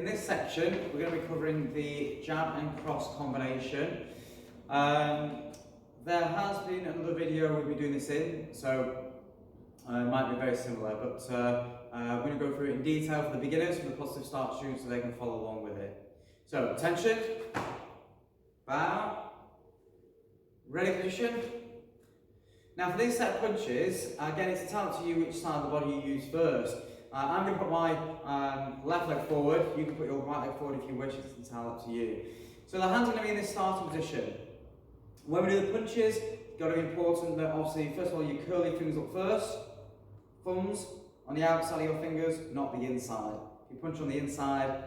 in this section, we're going to be covering the jab and cross combination. There has been another video we'll be doing this in, so it might be very similar, but we're going to go through it in detail for the beginners, for the positive start students, so they can follow along with it. So, attention, bow, ready position. Now for these set of punches, again it's entirely up to you which side of the body you use first. I'm going to put my left leg forward, you can put your right leg forward if you wish, it's entirely up to you. So the hands are going to be in this starting position. When we do the punches, it's got to be important that obviously, first of all, you curl your fingers up first, thumbs on the outside of your fingers, not the inside. If you punch on the inside,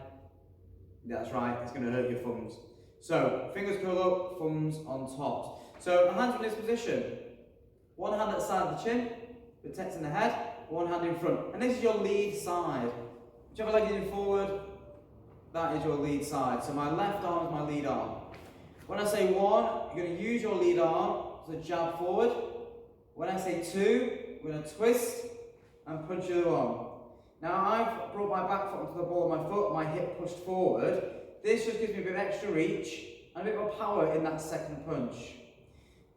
that's right, it's going to hurt your thumbs. So, fingers curl up, thumbs on top. So, the hands are in this position. One hand at the side of the chin, protecting the head, one hand in front. And this is your lead side. Whichever leg is in forward, that is your lead side. So, my left arm is my lead arm. When I say one, you're going to use your lead arm to jab forward. When I say two, we're going to twist and punch the other arm. Now I've brought my back foot onto the ball of my foot, my hip pushed forward. This just gives me a bit of extra reach and a bit more power in that second punch.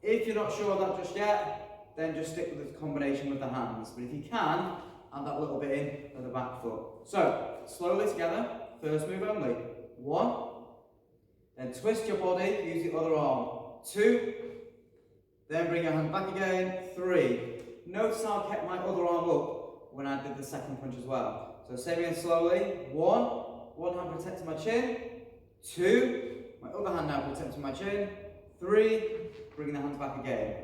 If you're not sure of that just yet, then just stick with the combination with the hands. But if you can, add that little bit in with the back foot. So, slowly together, first move only. One, then twist your body, use the other arm. Two, then bring your hand back again. Three. Notice how I kept my other arm up when I did the second punch as well. So same again slowly. One hand protecting my chin. Two, my other hand now protecting my chin. Three, bringing the hands back again.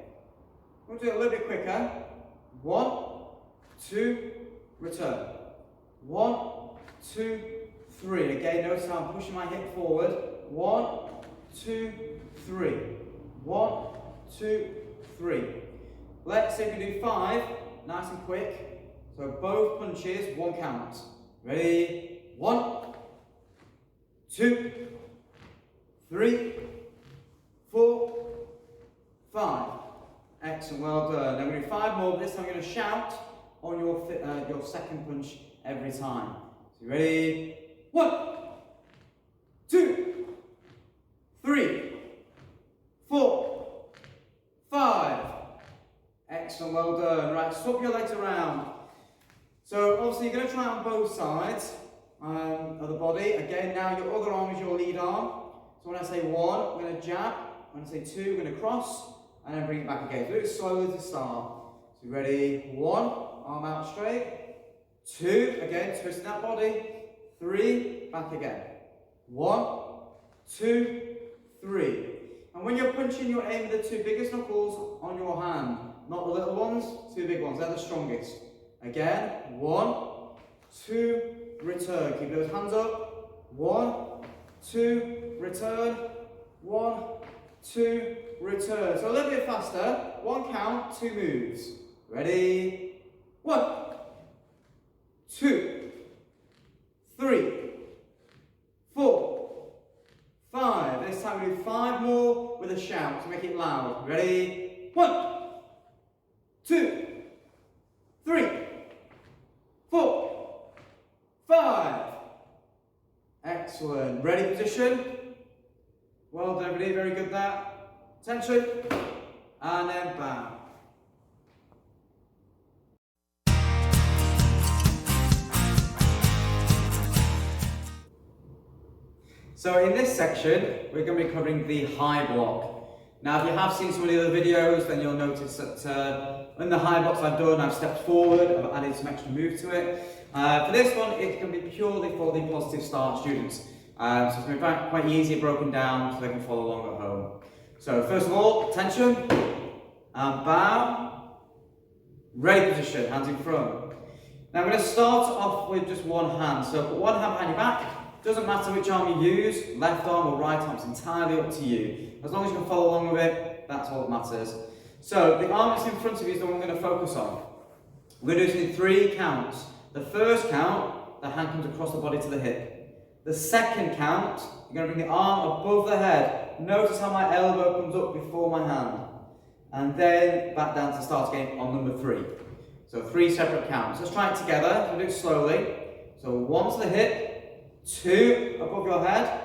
We'll do it a little bit quicker. One, two, return. One, two, three. Again, notice how I'm pushing my hip forward. One, two, three. One, two, three. Let's say we do five, nice and quick. So both punches, one count. Ready? One, two, three, four, five. Excellent, well done. Then we do five more, but this time you're going to shout on your second punch every time. So ready? One, two, three, four, five. Excellent, well done. Right, swap your legs around. So obviously you're going to try on both sides of the body. Again, now your other arm is your lead arm. So when I say one, we're going to jab. When I say two, we're going to cross. And then bring it back again. Do it slowly to start. So ready? One, arm out straight. Two, again, twisting that body. Three, back again. One, two, three. And when you're punching, you're aiming the two biggest knuckles on your hand. Not the little ones, two big ones. They're the strongest. Again, one, two, return. Keep those hands up. One, two, return. One, two, return. So a little bit faster. One count, two moves. Ready? One, two, three, four, five. This time we do five more with a shout to make it loud. Ready? One, two, three, four, five. Excellent. Ready position? Well done, everybody. Very good there. Attention. And then bow. So in this section, we're going to be covering the high block. Now, if you have seen some of the other videos, then you'll notice that in the high blocks I've done, I've stepped forward, I've added some extra move to it. For this one, it's going to be purely for the positive start students. So it's going to be quite easy, broken down, so they can follow along at home. So first of all, attention, and bow, ready position, hands in front. Now I'm going to start off with just one hand. So put one hand behind your back. Doesn't matter which arm you use, left arm or right arm, it's entirely up to you. As long as you can follow along with it, that's all that matters. So the arm that's in front of you is the one we're going to focus on. We're going to do this in three counts. The first count, the hand comes across the body to the hip. The second count, you're going to bring the arm above the head. Notice how my elbow comes up before my hand. And then back down to start again on number three. So three separate counts. Let's try it together. We'll do it slowly. So one to the hip, 2, above your head,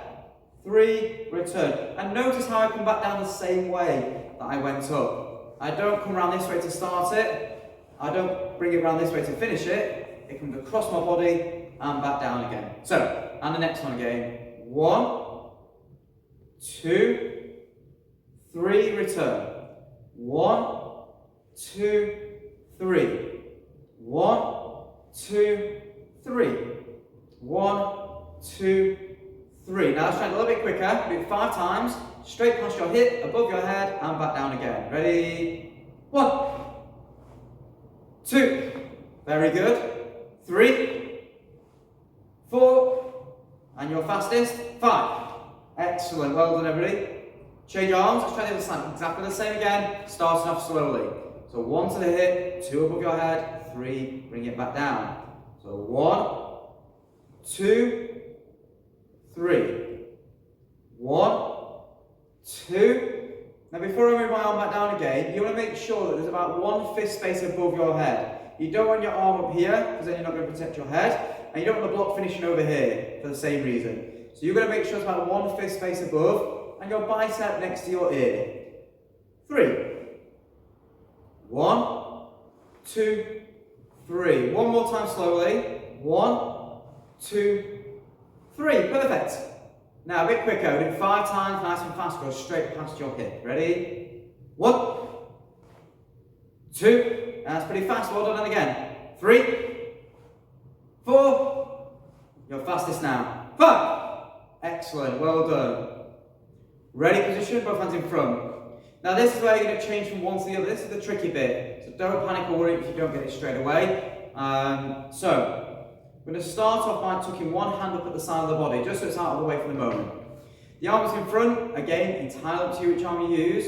3, return. And notice how I come back down the same way that I went up. I don't come around this way to start it. I don't bring it around this way to finish it. It comes across my body and back down again. So, and the next one again. 1, 2, 3, return. 1, 2, 3. 1, 2, 3. 1, 2, 3. Now let's try it a little bit quicker. Do it 5 times. Straight past your hip, above your head, and back down again. Ready? 1, 2. Very good. 3, 4, and your fastest. 5. Excellent. Well done, everybody. Change your arms. Let's try the other side. Exactly the same again. Starting off slowly. So 1 to the hip, 2 above your head, 3. Bring it back down. So 1, 2, 3. 1, 2. Now before I move my arm back down again, you want to make sure that there's about 1 fist space above your head. You don't want your arm up here, because then you're not going to protect your head. And you don't want the block finishing over here, for the same reason. So you're going to make sure it's about 1 fist space above, and your bicep next to your ear. 3. 1, 2, 3. One more time slowly. 1, 2, 3. Perfect. Now a bit quicker. Do it 5 times, nice and fast. Go straight past your hip. Ready? 1, 2. That's pretty fast. Well done. And again. 3, 4. Your fastest now. 5. Excellent. Well done. Ready position. Both hands in front. Now this is where you're going to change from one to the other. This is the tricky bit. So don't panic or worry if you don't get it straight away. So we're going to start off by tucking one hand up at the side of the body, just so it's out of the way for the moment. The arms in front, again, entirely up to you which arm you use.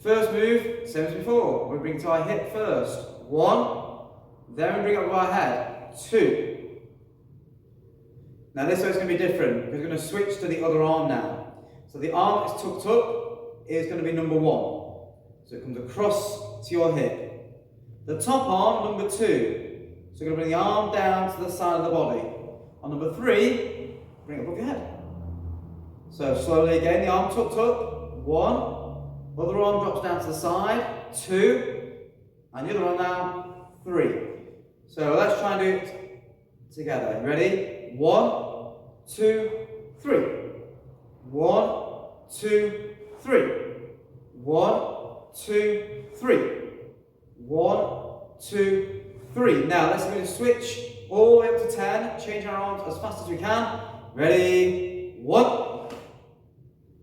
First move, same as before. We bring to our hip first. 1, then we bring up our head. 2. Now this way it's going to be different, because we're going to switch to the other arm now. So the arm that's tucked up is going to be number 1. So it comes across to your hip. The top arm, number 2. So you're going to bring the arm down to the side of the body. On number 3, bring it above your head. So slowly again, the arm tucked up. 1. Other arm drops down to the side. 2. And the other arm now. 3. So let's try and do it together. Ready? 1, 2, 3. 1, 2, 3. 1, 2, 3. 1, 2, 3. Now let's go to switch all the way up to 10. Change our arms as fast as we can. Ready? 1,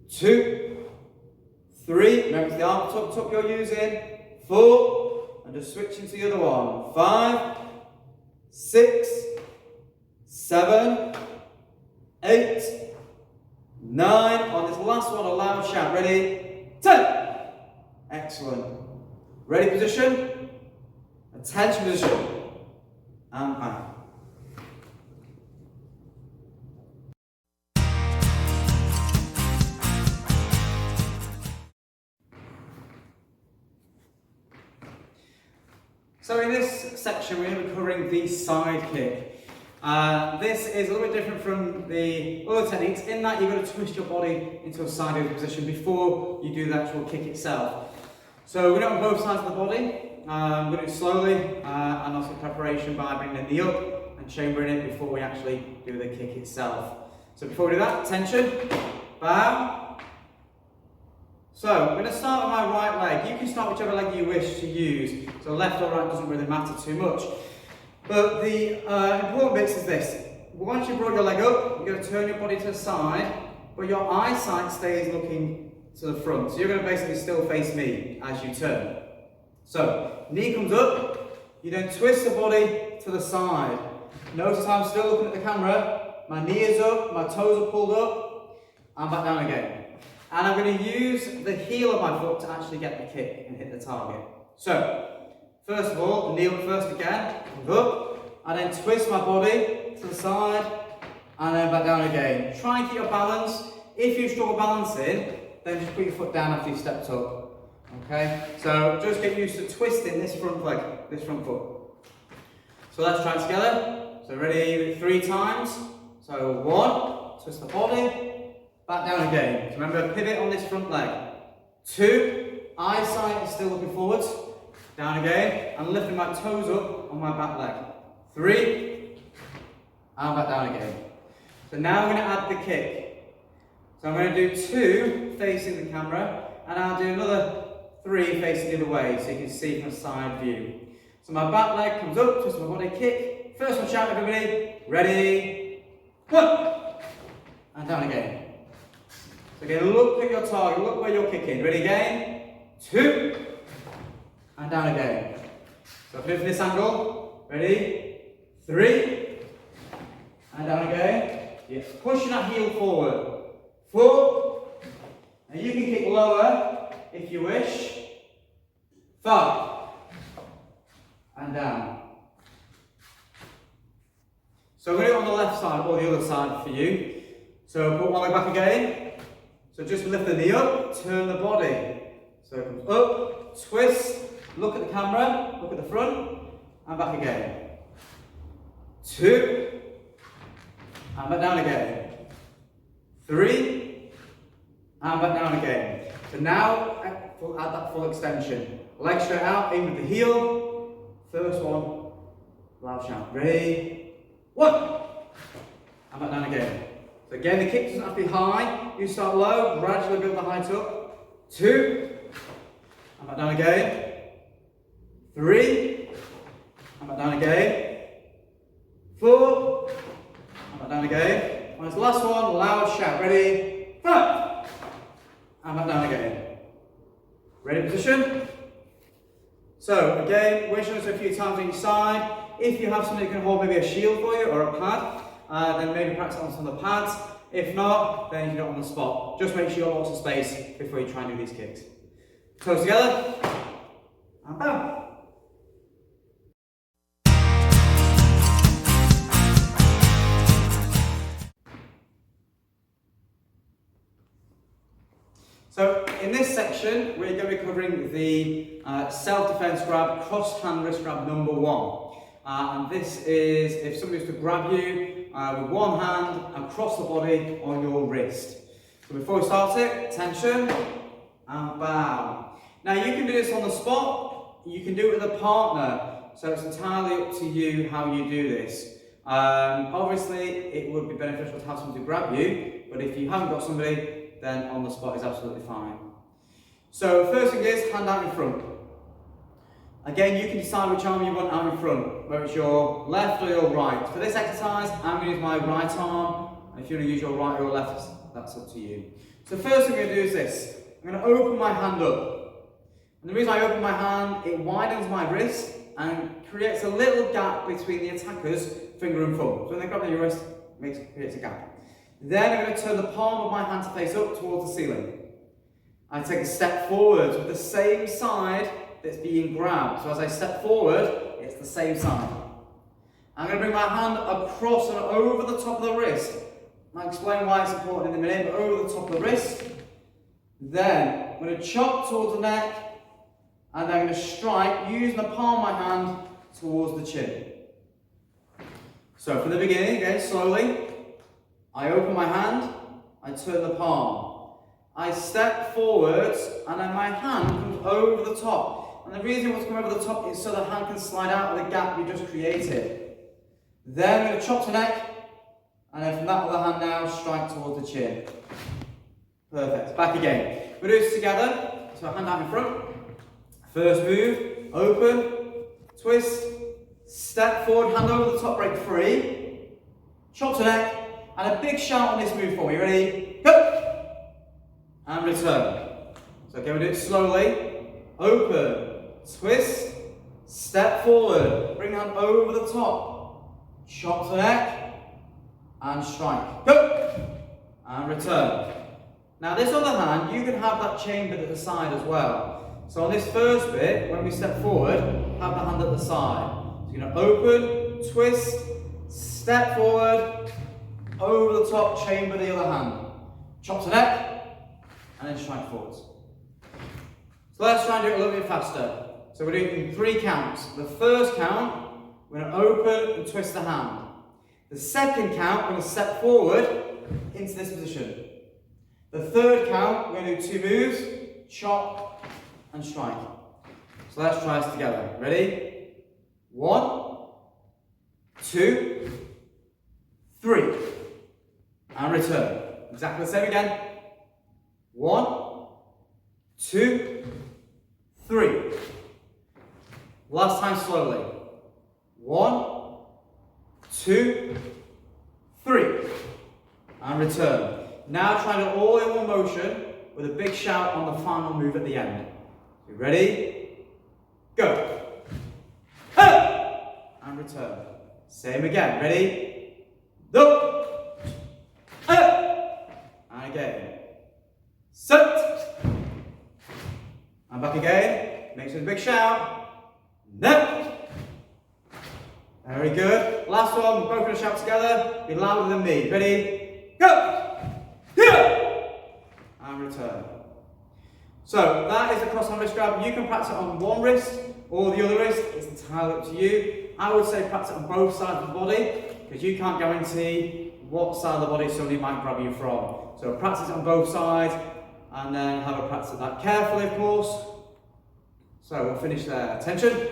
2, 3. Remember it's the arm tucked up you're using. 4. And just switch into the other one. 5, 6, 7, 8, 9. On this last one, a loud shout. Ready? 10. Excellent. Ready position. Attention position. And back. So in this section, we're going to be covering the side kick. This is a little bit different from the other techniques in that you've got to twist your body into a sideways position before you do the actual kick itself. So we're going to do it on both sides of the body. We're going to do it slowly and also preparation by bringing the knee up and chambering it before we actually do the kick itself. So before we do that, attention, bow. So we're going to start with my right leg. You can start whichever leg you wish to use. So left or right doesn't really matter too much. But the important bits is this. Once you've brought your leg up, you're going to turn your body to the side, but your eyesight stays looking to the front. So you're going to basically still face me as you turn. So, knee comes up, you then twist the body to the side. Notice how I'm still looking at the camera. My knee is up, my toes are pulled up, and back down again. And I'm going to use the heel of my foot to actually get the kick and hit the target. So, first of all, knee up first again, up, and then twist my body to the side, and then back down again. Try and keep your balance. If you struggle balancing, then just put your foot down after you've stepped up. Okay, so just get used to twisting this front leg, this front foot. So let's try it together. So ready, 3 times. So 1, twist the body, back down again. So remember, pivot on this front leg. 2, eyesight is still looking forwards, down again, and lifting my toes up on my back leg. 3, and back down again. So now I'm going to add the kick. So I'm going to do 2 facing the camera, and I'll do another 3 facing the other way, so you can see from a side view. So my back leg comes up, twist my body, kick. First one, shout everybody, ready, 1, and down again. So again, look at your target, look where you're kicking. Ready again, 2, and down again. So flip from this angle, ready, 3, and down again. Yes, pushing that heel forward, 4, and you can kick lower if you wish, 5, and down. So I'm going to do it on the left side or the other side for you. So put one leg back again. So just lift the knee up, turn the body. So it comes up, twist, look at the camera, look at the front, and back again. 2, and back down again. 3, and back down again. So now add that full extension. Leg straight out, aim with the heel. First one, loud shout. Ready, 1, and back down again. So again, the kick doesn't have to be high. You start low, gradually build the height up. 2, and back down again. 3, and back down again. 4, and back down again. On this last one, loud shout. Ready, 5, and back down again. Ready position? So again, we're showing this a few times on each side. If you have something that can hold maybe a shield for you or a pad, then maybe practice on some of the pads. If not, then you can do it on the spot. Just make sure you have lots of space before you try and do these kicks. Toes together, and bow. So in this section, we're going to be covering the self-defense grab, cross-hand wrist grab number 1. And this is if somebody was to grab you with one hand across the body on your wrist. So before we start it, tension and bow. Now you can do this on the spot, you can do it with a partner, so it's entirely up to you how you do this. Obviously it would be beneficial to have somebody to grab you, but if you haven't got somebody, then on the spot is absolutely fine. So first thing is hand out in front. Again, you can decide which arm you want out in front, whether it's your left or your right. For this exercise, I'm going to use my right arm, and if you want to use your right or your left, that's up to you. So first thing I'm going to do is this. I'm going to open my hand up. And the reason I open my hand, it widens my wrist and creates a little gap between the attacker's finger and thumb. So when they grab your wrist, it creates a gap. Then I'm going to turn the palm of my hand to face up towards the ceiling. I take a step forward with the same side that's being grabbed. So as I step forward, it's the same side. I'm going to bring my hand across and over the top of the wrist. I'll explain why it's important in a minute, but over the top of the wrist. Then I'm going to chop towards the neck, and then I'm going to strike using the palm of my hand towards the chin. So from the beginning, again, slowly, I open my hand, I turn the palm. I step forwards, and then my hand comes over the top. And the reason it wants to come over the top is so the hand can slide out of the gap you just created. Then I'm going to chop the neck, and then from that other hand now, strike towards the chin. Perfect. Back again. We'll do this together. So hand out in front. First move, open, twist, step forward, hand over the top, break free. Chop the neck, and a big shout on this move for me. Ready? Go! And return. So again, we'll do it slowly. Open, twist, step forward, bring hand over the top, chop the neck, and strike. Go! And return. Now this other hand, you can have that chambered at the side as well. So on this first bit, when we step forward, have the hand at the side. So you're going to open, twist, step forward, over the top, chamber the other hand. Chop the neck, and then strike forwards. So let's try and do it a little bit faster. So we're doing 3 counts. The first count, we're going to open and twist the hand. The second count, we're going to step forward into this position. The third count, we're going to do 2 moves, chop and strike. So let's try this together. Ready? 1, 2, 3. And return. Exactly the same again. 1, 2, 3. Last time slowly. 1, 2, 3. And return. Now try it all in one motion with a big shout on the final move at the end. You ready? Go. And return. Same again. Ready? Go. And again. Sit. And back again. Make sure the big shout. No. Very good. Last one. We're both going to shout together. Be louder than me. Ready? Go. And return. So that is the cross-arm wrist grab. You can practice it on one wrist or the other wrist. It's entirely up to you. I would say practice it on both sides of the body because you can't guarantee what side of the body somebody might grab you from. So practice it on both sides and then have a practice of that carefully, of course. So we'll finish there. Attention.